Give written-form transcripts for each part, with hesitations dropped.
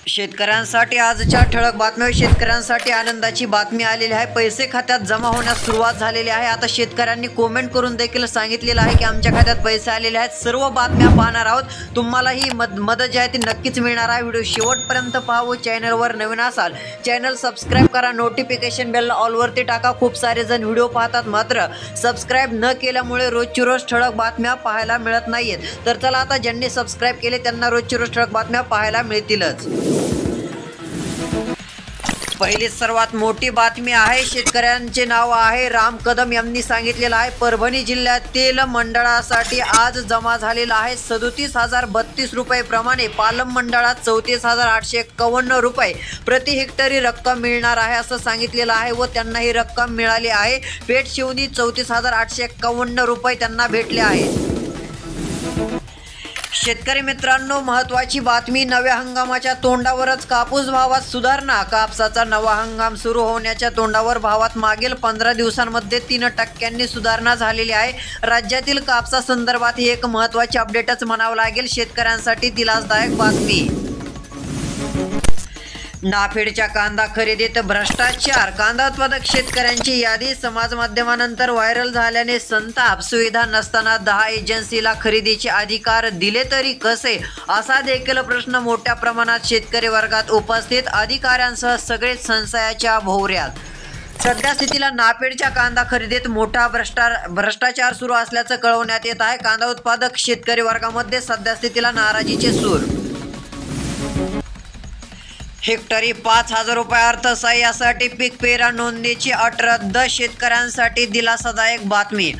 शेतकऱ्यांसाठी आजच्या ठळक बातम्या. शेतकऱ्यांसाठी आनंदाची बातमी आलेली आहे. पैसे खात्यात जमा होण्यास सुरुवात झालेली आहे. आता शेतकऱ्यांनी कमेंट करून देखील सांगितलेलं आहे की आमच्या खात्यात पैसे आलेले आहेत. सर्व बातम्या पाहणार आहोत. तुम्हाला ही मदत जी आहे ती नक्कीच मिळणार आहे. व्हिडिओ शेवटपर्यंत पहा व चॅनलवर नवीन असाल चॅनल सबस्क्राईब करा. नोटिफिकेशन बेल ऑलवरती टाका. खूप सारे जण व्हिडिओ पाहतात मात्र सबस्क्राईब न केल्यामुळे रोजची रोज ठळक बातम्या पाहायला मिळत नाहीत. तर चला आता ज्यांनी सबस्क्राईब केले त्यांना रोजची रोज ठळक बातम्या पाहायला मिळतीलच. पहिली सर्वात मोठी बातमी आहे. शेतकऱ्यांचे नाव आहे राम कदम यांनी सांगितलेलं आहे. परभणी जिल्ह्यातील मंडळासाठी आज जमा झालेला आहे 37,032 रुपये प्रमाणे. पालम मंडळात 34,851 रुपये प्रति हेक्टरी रक्कम मिळणार आहे असं सांगितलेलं आहे व त्यांना ही रक्कम मिळाली आहे. पेठ शिवनी 34,851 रुपये त्यांना भेटले आहेत. शेतकरी मित्रांनो, महत्त्वाची बातमी. नव्या हंगामाच्या तोंडावरच कापूस भावात सुधारणा. कापसाचा नवा हंगाम सुरू होण्याच्या तोंडावर भावात मागील 15 दिवसांमध्ये 3% सुधारणा झालेली आहे. राज्यातील कापसासंदर्भात ही एक महत्त्वाची अपडेटच म्हणावं लागेल. शेतकऱ्यांसाठी दिलासदायक बातमी. नाफेडच्या कांदा खरेदीत भ्रष्टाचार. कांदा उत्पादक शेतकऱ्यांची यादी समाज माध्यमानंतर व्हायरल झाल्याने संताप. सुविधा नसताना 10 एजन्सीला खरेदीचे अधिकार दिले तरी कसे, असा देखील प्रश्न मोठ्या प्रमाणात शेतकरी वर्गात उपस्थित. अधिकाऱ्यांसह सगळेच संशयाच्या भोवऱ्यात. सध्या स्थितीला नाफेडच्या कांदा खरेदीत मोठा भ्रष्टाचार सुरू असल्याचं कळवण्यात येत आहे. कांदा उत्पादक शेतकरी वर्गामध्ये सध्या स्थितीला नाराजीचे सूर. हेक्टरी 5,000 रुपये अर्थसहाय्यासाठी पीक पेरा नोंदणीची अट रद्द. शेतकऱ्यांसाठी दिलासादायक बातमी.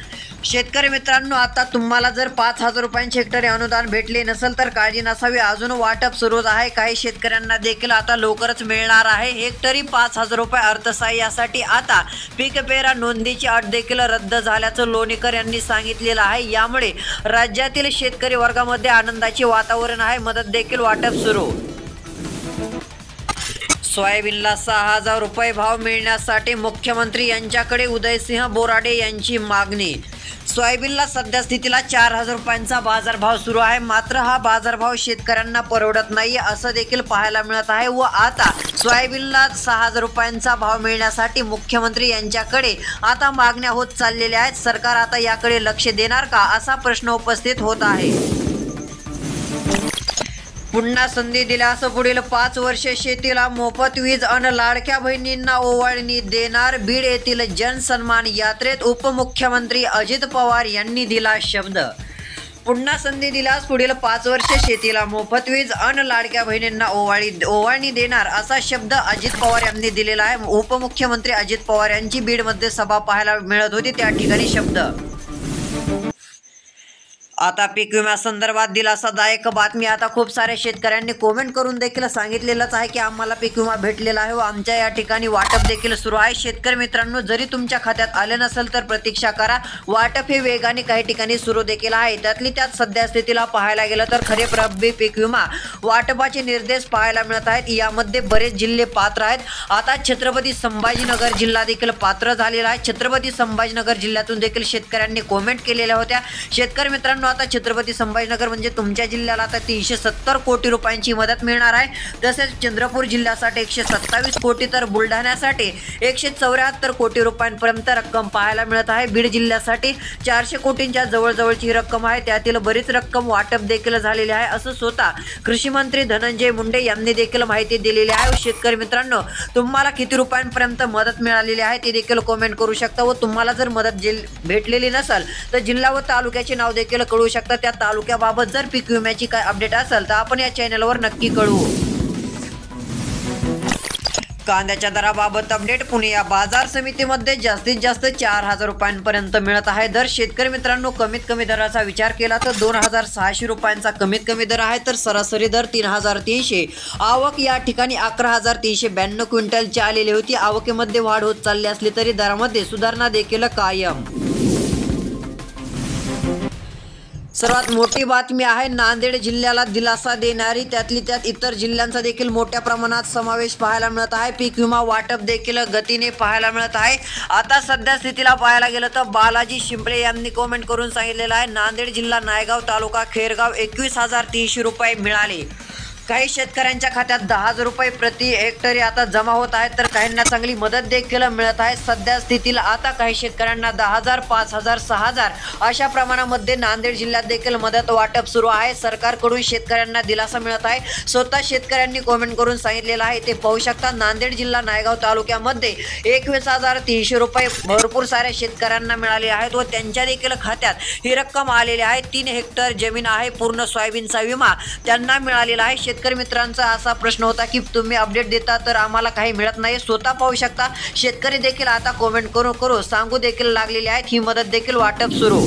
शेतकरी मित्रांनो, आता तुम्हाला जर 5,000 रुपयांचे हेक्टरी अनुदान भेटले नसेल तर काळजी नसावी. अजून वाटप सुरूच आहे. काही शेतकऱ्यांना देखील आता लवकरच मिळणार आहे. हेक्टरी 5,000 रुपये अर्थसहाय्यासाठी आता पीक पेरा नोंदणीची अट देखील रद्द झाल्याचं लोणीकर यांनी सांगितलेलं आहे. यामुळे राज्यातील शेतकरी वर्गामध्ये आनंदाचे वातावरण आहे. मदत देखील वाटप सुरू. सोयाबीनला 6,000 रुपये भाव मिळण्यासाठी मुख्यमंत्री यांच्याकडे उदयसिंह बोराडे यांची मागणी. सोयाबीनला सध्या स्थितीला 4,000 रुपयांचा बाजारभाव सुरू आहे. मात्र हा बाजारभाव शेतकऱ्यांना परवडत नाही असं देखील पाहायला मिळत आहे व आता सोयाबीनला 6,000 रुपयांचा भाव मिळण्यासाठी मुख्यमंत्री यांच्याकडे आता मागण्या होत चाललेल्या आहेत. सरकार आता याकडे लक्ष देणार का, असा प्रश्न उपस्थित होत आहे. पुन्हा संधी दिल्यास पुढील 5 वर्षे शेतीला मोफत वीज अन लाडक्या बहिणींना ओवाळणी देणार. बीड येथील जनसन्मान यात्रेत उपमुख्यमंत्री अजित पवार यांनी दिला शब्द. पुन्हा संधी दिल्यास पुढील 5 वर्षे शेतीला मोफत वीज अन लाडक्या बहिणींना ओवाळणी देणार असा शब्द अजित पवार यांनी दिलेला आहे. उपमुख्यमंत्री अजित पवार यांची बीडमध्ये सभा पाहायला मिळत होती, त्या ठिकाणी शब्द. आता पीक विम्यासंदर्भात दिलासादायक बातमी. आता खूप साऱ्या शेतकऱ्यांनी कमेंट करून देखील सांगितलेलंच आहे की आम्हाला पीक विमा भेटलेला आहे व आमच्या या ठिकाणी वाटप देखील सुरू आहे. शेतकरी मित्रांनो, जरी तुमच्या खात्यात आले नसेल तर प्रतीक्षा करा. वाटप हे वेगाने काही ठिकाणी सुरू देखील आहे. त्यात सध्या स्थितीला पाहायला गेलं तर खरीप रब्बी पीक विमा वाटपाचे निर्देश पाहायला मिळत आहेत. यामध्ये बरेच जिल्हे पात्र आहेत. आता छत्रपती संभाजीनगर जिल्हा देखील पात्र झालेला आहे. छत्रपती संभाजीनगर जिल्ह्यातून देखील शेतकऱ्यांनी कमेंट केलेल्या होत्या. शेतकरी मित्रांनो, आता छत्रपती संभाजीनगर म्हणजे तुमच्या जिल्ह्याला आता 370 कोटी रुपयांची मदत मिळणार आहे. तसेच चंद्रपूर जिल्ह्यासाठी 127 कोटी तर बुलढाण्यासाठी 174 कोटी रुपयांपर्यंत रक्कम पाहायला मिळत आहे. बीड जिल्ह्यासाठी 400 कोटींच्या जवळजवळची रक्कम आहे. त्यातील बरीच रक्कम वाटप देखील झालेली आहे असं स्वतः कृषी मंत्री धनंजय मुंडे यांनी देखील माहिती दिलेली आहे. शेतकरी मित्रांनो, तुम्हाला किती रुपयांपर्यंत मदत मिळालेली आहे ते देखील कमेंट करू शकता व तुम्हाला जर मदत भेटलेली नसेल तर जिल्हा व तालुक्याचे नाव देखील कळवू शकता. त्या तालुक्याबाबत जर पीक विम्याची काय अपडेट असेल तर आपण या चॅनलवर नक्की कळवू. कांद्याच्या दराबाबत अपडेट. पुणे या बाजार समितीमध्ये जास्तीत जास्त 4,000 रुपयांपर्यंत मिळत आहे दर. शेतकरी मित्रांनो, कमीत कमी दराचा विचार केला तर 2,600 रुपयांचा कमीत कमी दर आहे तर सरासरी दर 3,300. आवक या ठिकाणी 11,392 क्विंटलची आलेली होती. आवकेमध्ये वाढ होत चालली असली तरी दरामध्ये सुधारणा देखील कायम. सर्वात मोठी बातमी आहे नांदेड जिल्ह्याला दिलासा देणारी. त्यात इतर जिल्ह्यांचा देखील मोठ्या प्रमाणात समावेश पाहायला मिळत आहे. पीक विमा वाटप देखील गतीने पाहायला मिळत आहे. आता सध्या स्थितीला पाहायला गेलं तर बालाजी शिंपळे यांनी कमेंट करून सांगितलेलं आहे नांदेड जिल्हा नायगाव तालुका खेरगाव 21,300 रुपये मिळाले. काही शेतकऱ्यांच्या खात्यात 10,000 रुपये प्रति हेक्टरी आता जमा होत आहेत, तर काहींना चांगली मदत देखील मिळत आहे. सध्या स्थितीला आता काही शेतकऱ्यांना 10,000, 5,000, 6,000 अशा प्रमाणामध्ये नांदेड जिल्ह्यात देखील मदत वाटप सुरू आहे. सरकारकडून शेतकऱ्यांना दिलासा मिळत आहे. स्वतः शेतकऱ्यांनी कमेंट करून सांगितलेलं आहे, ते पाहू शकता. नांदेड जिल्हा नायगाव तालुक्यामध्ये 21,300 रुपये भरपूर साऱ्या शेतकऱ्यांना मिळाले आहेत व त्यांच्या देखील खात्यात ही रक्कम आलेली आहे. 3 हेक्टर जमीन आहे, पूर्ण सोयाबीनचा विमा त्यांना मिळालेला आहे. शेतकरी मित्रांचा असा प्रश्न होता की तुम्ही अपडेट देता तर आम्हाला काही मिळत नाही. स्वतः पाहू शकता. शेतकरी देखील आता कमेंट करू सांगू देखील लागलेले आहेत. ही मदत देखील वाटप सुरू.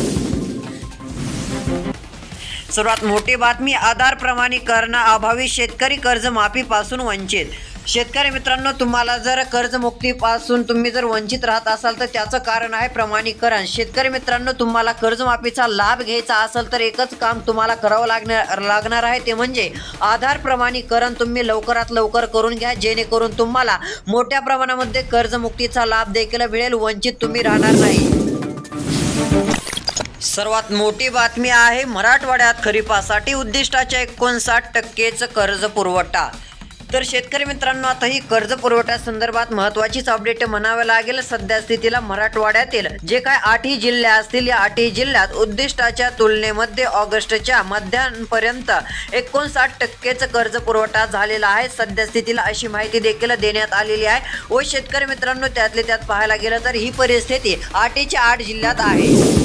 सर्वात मोठी बातमी, आधार प्रमाणीकरणाअभावी शेतकरी कर्जमाफीपासून वंचित. शेतकरी मित्रांनो, तुम्हाला जर कर्जमुक्तीपासून तुम्ही जर वंचित राहत असाल तर त्याचं कारण आहे प्रमाणीकरण. शेतकरी मित्रांनो, तुम्हाला कर्जमाफीचा लाभ घ्यायचा असेल तर एकच काम तुम्हाला करावं लागणार आहे, ते म्हणजे आधार प्रमाणीकरण तुम्ही लवकरात लवकर करून घ्या, जेणेकरून तुम्हाला मोठ्या प्रमाणामध्ये कर्जमुक्तीचा लाभ देखील मिळेल. वंचित तुम्ही राहणार नाही. सर्वात मोठी बातमी आहे, मराठवाड्यात खरीपासाठी उद्दिष्टाच्या 59% कर्ज पुरवठा. तर शेतकरी मित्रांनो, आता ही कर्ज पुरवठ्या संदर्भात महत्त्वाचीच अपडेट म्हणावं लागेल. सध्या स्थितीला मराठवाड्यातील जे काय 8 जिल्हे असतील, या 8 जिल्ह्यात उद्दिष्टाच्या तुलनेमध्ये ऑगस्टच्या मध्यापर्यंत 59% कर्ज पुरवठा झालेला आहे. सध्या स्थितीला अशी माहिती देखील देण्यात आलेली आहे. व शेतकरी मित्रांनो, त्यातले त्यात पाहायला गेलं तर ही परिस्थिती 8च्या 8 जिल्ह्यात आहे.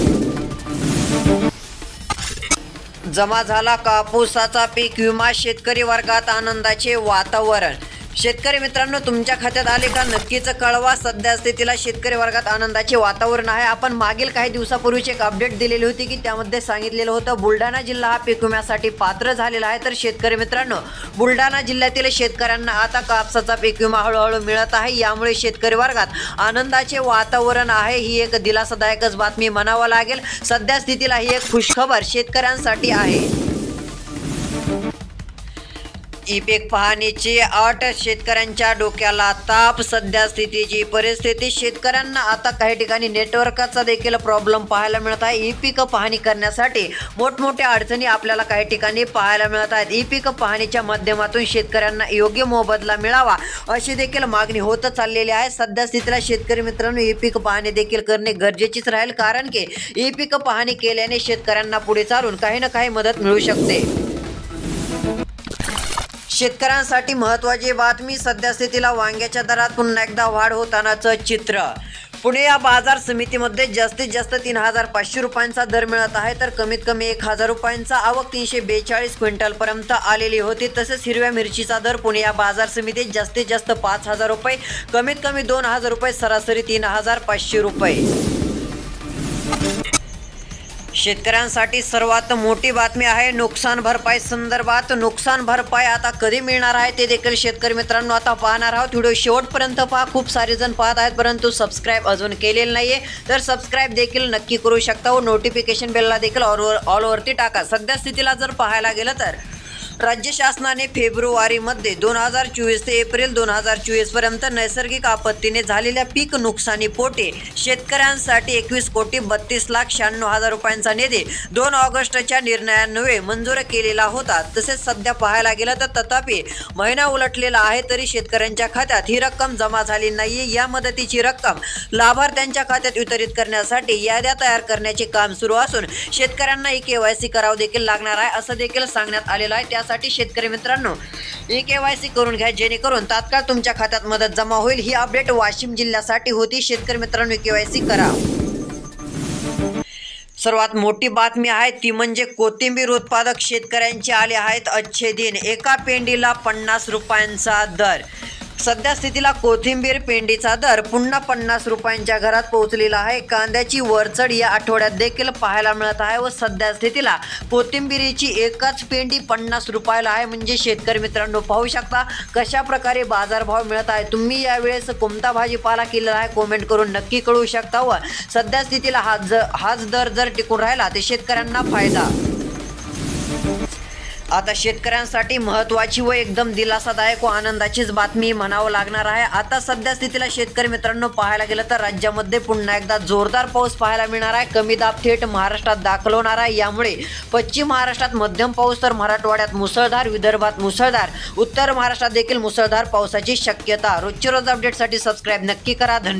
जमा झाला कापूसाचा पीक विमा, शेतकरी वर्गात आनंदाचे वातावरण. शेतकरी मित्रांनो, तुमच्या खात्यात आले का नक्कीच कळवा. सध्या स्थितीला शेतकरी वर्गात आनंदाचे वातावरण आहे. आपण मागील काही दिवसापूर्वीची एक अपडेट दिलेली होती की त्यामध्ये सांगितलेलं होतं बुलढाणा जिल्हा हा पीक विम्यासाठी पात्र झालेला आहे. तर शेतकरी मित्रांनो, बुलढाणा जिल्ह्यातील शेतकऱ्यांना आता कापसाचा पीक विमा हळूहळू मिळत आहे. यामुळे शेतकरी वर्गात आनंदाचे वातावरण आहे. ही एक दिलासादायकच बातमी म्हणावं लागेल. सध्या स्थितीला ही एक खुशखबर शेतकऱ्यांसाठी आहे. ई-पीक पाहणीची अट, शेतकऱ्यांच्या डोक्याला ताप. सध्या स्थितीची परिस्थिती, शेतकऱ्यांना आता काही ठिकाणी नेटवर्कचा देखील प्रॉब्लेम पाहायला मिळत आहे. ई-पीक पाहणी करण्यासाठी मोठमोठ्या अडचणी आपल्याला काही ठिकाणी पाहायला मिळत आहेत. ई-पीक पाहणीच्या माध्यमातून शेतकऱ्यांना योग्य मोबदला मिळावा अशी देखील मागणी होत चाललेली आहे. सध्या स्थितीला शेतकरी मित्रांनो, ई-पीक पाहणी देखील करणे गरजेचीच राहील, कारण की ई-पीक पाहणी केल्याने शेतकऱ्यांना पुढे चालून काही ना काही मदत मिळू शकते. शेतकऱ्यांसाठी महत्त्वाची बातमी, सध्या स्थितीला वांग्याच्या दरात पुन्हा एकदा वाढ होतानाचं चित्र. पुणे या बाजार समितीमध्ये जास्तीत जास्त 3,500 रुपयांचा दर मिळत आहे, तर कमीत कमी 1,000 रुपयांचा आवक 342 क्विंटलपर्यंत आलेली होती. तसेच हिरव्या मिरचीचा दर पुणे या बाजार समितीत जास्तीत जास्त 5,000 रुपये, कमीत कमी 2,000 रुपये, सरासरी 3,500 रुपये. शेतकऱ्यांसाठी सर्वात मोठी बातमी आहे नुकसान भरपाई संदर्भात. नुकसान भरपाई आता कधी मिळणार आहे ते देखील शेतकरी मित्रांनो आता पाहणार आहोत. व्हिडिओ शेवटपर्यंत पहा. खूप सारे जण पाहत आहेत परंतु सबस्क्राईब अजून केलेलं नाहीये, तर सबस्क्राईब देखील नक्की करू शकता व नोटिफिकेशन बेलला देखील ऑलवरती टाका. सध्या स्थितीला जर पाहायला गेलं तर राज्य शासनाने फेब्रुवारीमध्ये 2024 ते एप्रिल 2024 पर्यंत नैसर्गिक आपत्तीने झालेल्या पीक नुकसानीपोटी शेतकऱ्यांसाठी 21,32,96,000 रुपयांचा निधी 2 ऑगस्टच्या निर्णयान्वये मंजूर केलेला होता. तसेच सध्या पाहायला गेलं तर तथापि महिना उलटलेला आहे तरी शेतकऱ्यांच्या खात्यात ही रक्कम जमा झाली नाहीये. या मदतीची रक्कम लाभार्थ्यांच्या खात्यात वितरित करण्यासाठी याद्या तयार करण्याचे काम सुरू असून शेतकऱ्यांना ई-केवायसी करावं देखील लागणार आहे असं देखील सांगण्यात आलेलं आहे. साठी शेतकरी मित्रांनो, ई-केवायसी करून घ्या, जेणेकरून तात्काळ तुमच्या खात्यात मदत जमा होईल. ही अपडेट वाशिम जिल्ह्यासाठी होती. शेतकरी मित्रांनो, ई-केवायसी करा. सर्वात मोठी बातमी आहे ती म्हणजे कोथिंबीर उत्पादक शेतकऱ्यांचे आले आहेत अच्छे दिन. एका पेंडीला 50 रुपयांचा दर. सध्या स्थितीला कोथिंबीर पेंडीचा दर पुन्हा 50 रुपयांच्या घरात पोहोचलेला आहे. कांद्याची वरचढ या आठवड्यात देखील पाहायला मिळत आहे व सध्या स्थितीला कोथिंबीरीची एकच पेंडी 50 रुपयाला आहे. म्हणजे शेतकरी मित्रांनो पाहू शकता कशा प्रकारे बाजारभाव मिळत आहे. तुम्ही यावेळेस कोणता भाजीपाला केलेला आहे कमेंट करून नक्की कळू शकता व सध्या स्थितीला हाच दर जर टिकून राहिला तर शेतकऱ्यांना फायदा. आता शेतकऱ्यांसाठी महत्त्वाची व एकदम दिलासादायक व आनंदाचीच बातमी म्हणावं लागणार आहे। आता सध्या स्थितीला शेतकरी मित्रांनो पाहायला गेलं तर राज्यामध्ये पुन्हा एकदा जोरदार पाऊस पाहायला मिळणार आहे। कमी दाब थेट महाराष्ट्रात दाखल होणार आहे। यामुळे पश्चिम महाराष्ट्रात मध्यम पाऊस तर मराठवाड्यात मुसळधार, विदर्भात मुसळधार, उत्तर महाराष्ट्रात देखील मुसळधार पावसाची शक्यता। रोजची रोज अपडेटसाठी सबस्क्राईब नक्की करा। धन्यवाद।